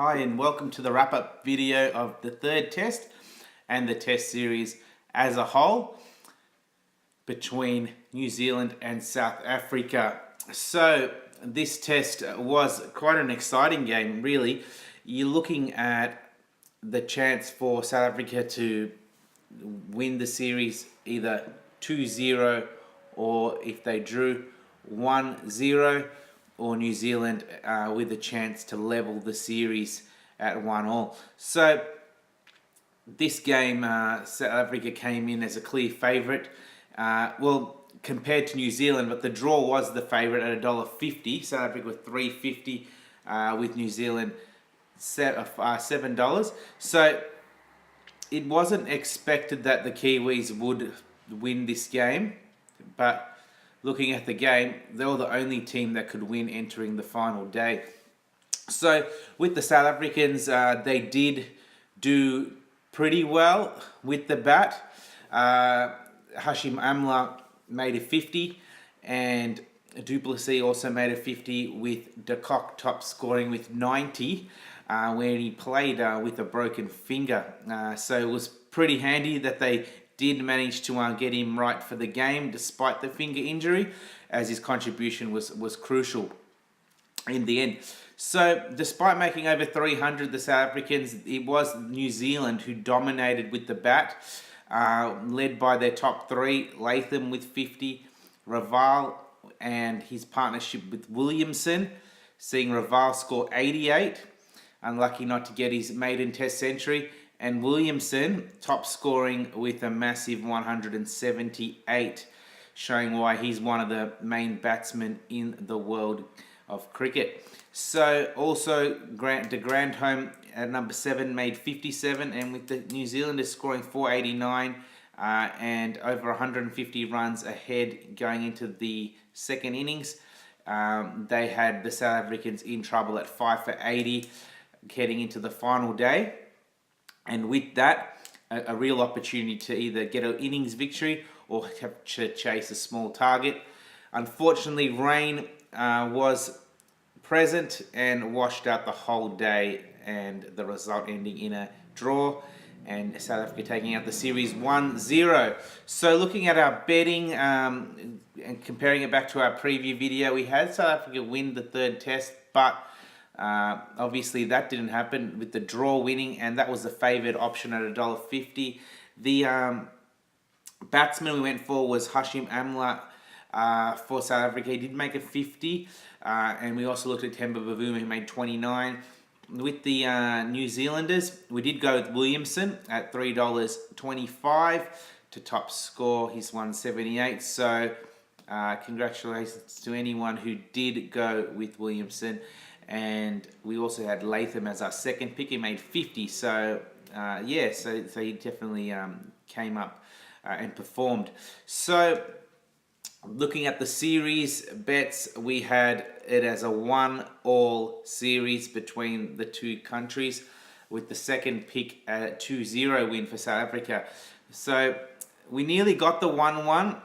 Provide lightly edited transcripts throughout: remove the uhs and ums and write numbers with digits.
Hi and welcome to the wrap-up video of the third test and the test series as a whole between New Zealand and South Africa. So this test was quite an exciting game, really. You're looking at the chance for South Africa to win the series either 2-0 or if they drew 1-0, or New Zealand with a chance to level the series at 1-1. So this game, South Africa came in as a clear favourite. Compared to New Zealand, but the draw was the favourite at $1.50. South Africa with $3.50, with New Zealand $7. So it wasn't expected that the Kiwis would win this game, but looking at the game, they were the only team that could win entering the final day. So with the South Africans, they did do pretty well with the bat. Hashim Amla made a 50, and du Plessis also made a 50, with De Kock top scoring with 90, when he played with a broken finger. So it was pretty handy that they did manage to get him right for the game despite the finger injury, as his contribution was crucial in the end. So despite making over 300, the South Africans, it was New Zealand who dominated with the bat, led by their top three, Latham with 50, Raval and his partnership with Williamson, seeing Raval score 88, unlucky not to get his maiden test century, and Williamson top scoring with a massive 178, showing why he's one of the main batsmen in the world of cricket. So also de Grandhomme at number 7 made 57, and with the New Zealanders scoring 489 and over 150 runs ahead going into the second innings, they had the South Africans in trouble at 5 for 80 heading into the final day. And with that, a real opportunity to either get an innings victory or have to chase a small target. Unfortunately, rain was present and washed out the whole day, and the result ending in a draw, and South Africa taking out the series 1-0. So looking at our betting and comparing it back to our preview video, we had South Africa win the third test, but obviously that didn't happen with the draw winning, and that was the favoured option at $1.50. The batsman we went for was Hashim Amla for South Africa. He did make a 50, and we also looked at Temba Bavuma, who made 29. With the New Zealanders, we did go with Williamson at $3.25 to top score his 178. So congratulations to anyone who did go with Williamson. And we also had Latham as our second pick. He made 50. So so he definitely came up and performed. So looking at the series bets, we had it as a 1-all series between the two countries, with the second pick at 2-0 win for South Africa. So we nearly got the 1-1.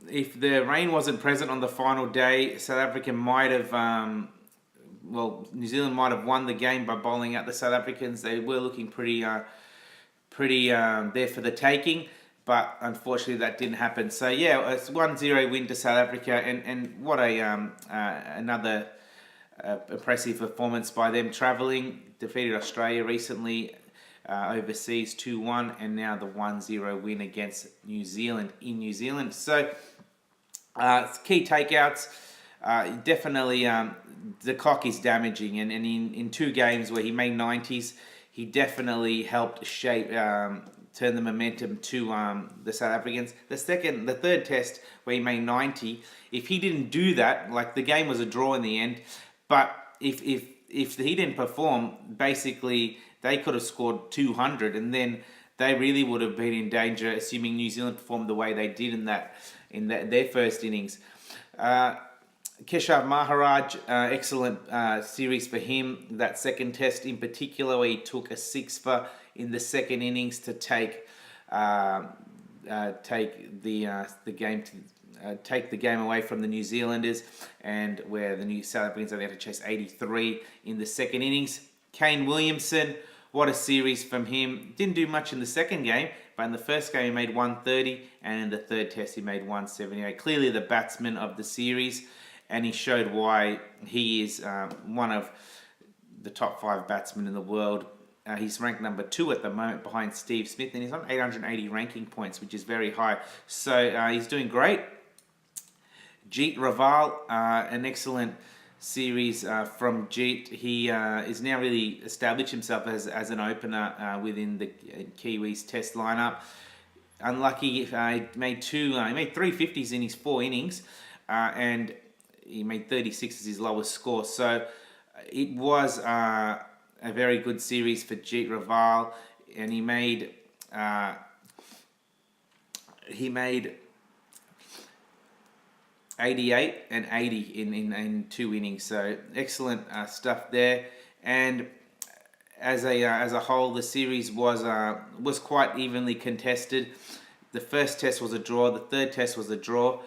If the rain wasn't present on the final day, South Africa might have, New Zealand might have won the game by bowling out the South Africans. They were looking pretty there for the taking, but unfortunately that didn't happen. So yeah, it's 1-0 win to South Africa, and what another impressive performance by them, travelling, defeated Australia recently overseas 2-1, and now the 1-0 win against New Zealand in New Zealand. So key takeouts, definitely De Kock is damaging, and in two games where he made 90s, he definitely helped shape, turn the momentum to the South Africans. The third test where he made 90, if he didn't do that, like, the game was a draw in the end, but if he didn't perform, basically they could have scored 200, and then they really would have been in danger, assuming New Zealand performed the way they did in their first innings. Keshav Maharaj, excellent series for him. That second test in particular, where he took a 6-for in the second innings to take the game take the game away from the New Zealanders, and where the New South Africans only had to chase 83 in the second innings. Kane Williamson, what a series from him. Didn't do much in the second game, but in the first game he made 130, and in the third test he made 178. Clearly the batsman of the series, and he showed why he is one of the top 5 batsmen in the world. He's ranked number 2 at the moment behind Steve Smith, and he's on 880 ranking points, which is very high. So he's doing great. Jeet Raval, an excellent series from Jeet. He is now really established himself as an opener within the Kiwis Test lineup. Unlucky, he made 3 50s in his 4 innings, and he made 36 as his lowest score. So it was a very good series for Jeet Raval, and he made 88 and 80 in 2 innings. So excellent stuff there. And as a whole, the series was quite evenly contested. The first test was a draw. The third test was a draw.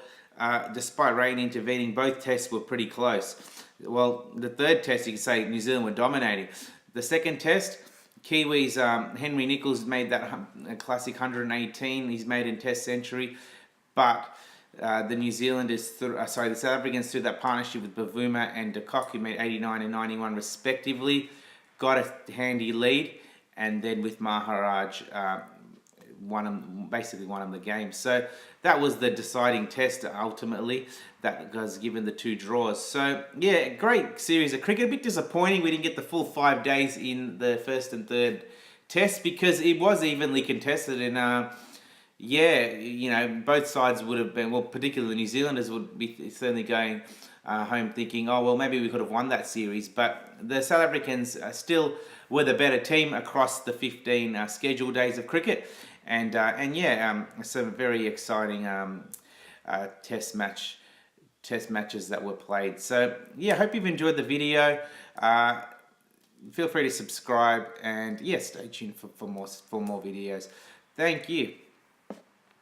Despite rain intervening, both tests were pretty close. Well, the third test, you could say New Zealand were dominating. The second test, Kiwis, Henry Nicholls made that classic 118. He's made in Test century, but the South Africans through that partnership with Bavuma and De Kock, who made 89 and 91 respectively, got a handy lead, and then with Maharaj basically won him the game. So that was the deciding test ultimately, that was given the 2 draws. So yeah, great series of cricket. A bit disappointing we didn't get the full 5 days in the first and third test, because it was evenly contested, and both sides would have been, well, particularly the New Zealanders would be certainly going home thinking, oh, well, maybe we could have won that series. But the South Africans still were the better team across the 15 scheduled days of cricket. And some very exciting test matches that were played. So yeah, hope you've enjoyed the video. Feel free to subscribe, and yeah, stay tuned for more videos. Thank you.